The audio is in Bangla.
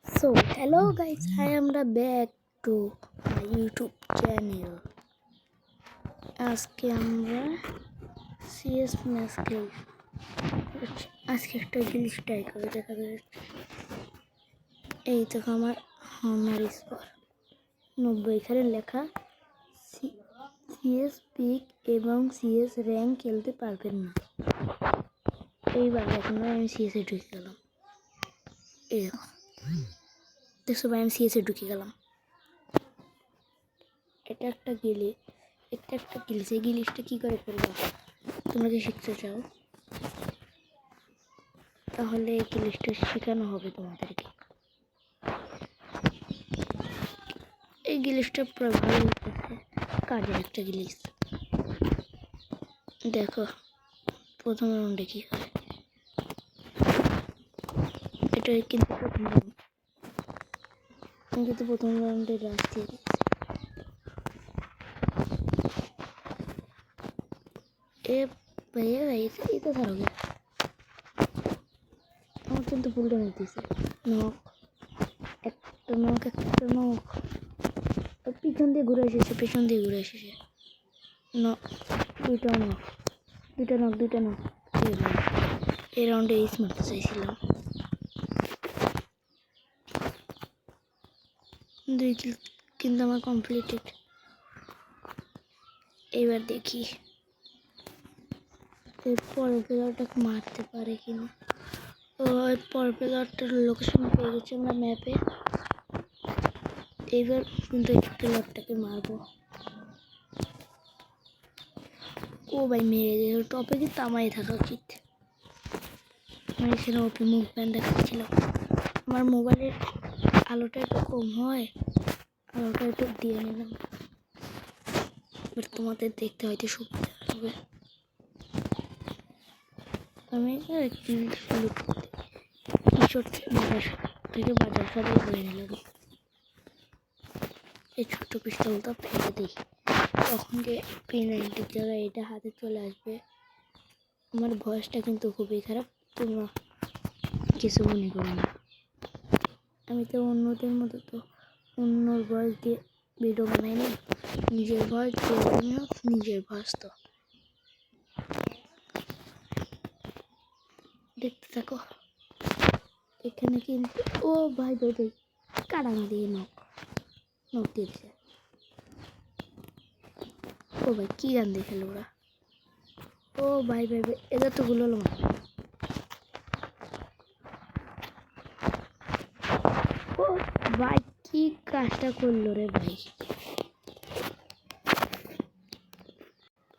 So, hello guys, I am back to my YouTube channel. আজকে আমরা সিএস ম্যাচ খেলি। আজকে একটা জিনিস ট্রাই করে দেখা যাচ্ছে। এই তো আমার হনার স্কোর 90। এখানে লেখা সিএস পিক এবং সিএস র্যাঙ্ক খেলতে পারবেন না। এইবার এখন আমি সিএসে ঢুকে গেলাম। এই দেখো ভাই, আমি সিএসে ঢুকে গেলাম। এটা একটা গিলিস। এই গিলিসটা কী করে করবো তোমরা কি শিখতে চাও? তাহলে এই গিলিসটা শেখানো হবে তোমাদেরকে। এই গিলিসটা পুরো ভালো কাজের একটা গিলিস। দেখো প্রথম রাউন্ডে কী হয়। এটা কিন্তু প্রথম রাউন্ডে রাশ দিয়ে দিয়েছি। এ ভাইয়া এটা ধরো গে, আমার কিন্তু ফুলটা নিতেছে। নখ একটা নখ পিছন দিয়ে ঘুরে এসেছে দুইটা নখ। এই রাউন্ডে এইস মারতে চাইছিলাম। 2 কিল কিন্তু আমার কমপ্লিটেড। এবার দেখি এরপরের প্লেয়ারটাকে মারতে পারে কিনা। পরের প্লেয়ারটার লোকেশন পেয়ে গেছে আমরা ম্যাপে। এবার কিন্তু এই প্লেয়ারটাকে মারবো। ও ভাই মেরে দিয়ে টপে কিন্তু আমারই থাকা উচিত। আমি এখানে ওপি মুভমেন্ট দেখাচ্ছিলাম। আমার মোবাইলের আলোটা একটু কম হয়, আলোটা একটু দিয়ে নিলাম। এবার তোমাদের দেখতে হয়তো সুবিধা হবে। আমি কিশোর থেকে বাজার সবাই করে নিলাম। এই ছোট্ট পিস্তলটা ফেলে দিই, তখন যে P90 জায়গায় এটা হাতে চলে আসবে। আমার ভয়েসটা কিন্তু খুবই খারাপ, তোমরা কিছু মনে করো না। আমি তো অন্যদের মতো তো অন্যর ভয়েস দিয়ে ভিডিও বানাই না, নিজের ভয়েস দিয়ে নিজের ভয়েস। তো দেখতে থাকো। এখানে কিন্তু ও ভাই কারান দিয়ে নখ দিয়েছে। ও ভাই কি গান দিয়ে খেলো ওরা। ও ভাই এদের তো গুলো হলো। ও ভাই কি কাজটা করলো রে ভাই।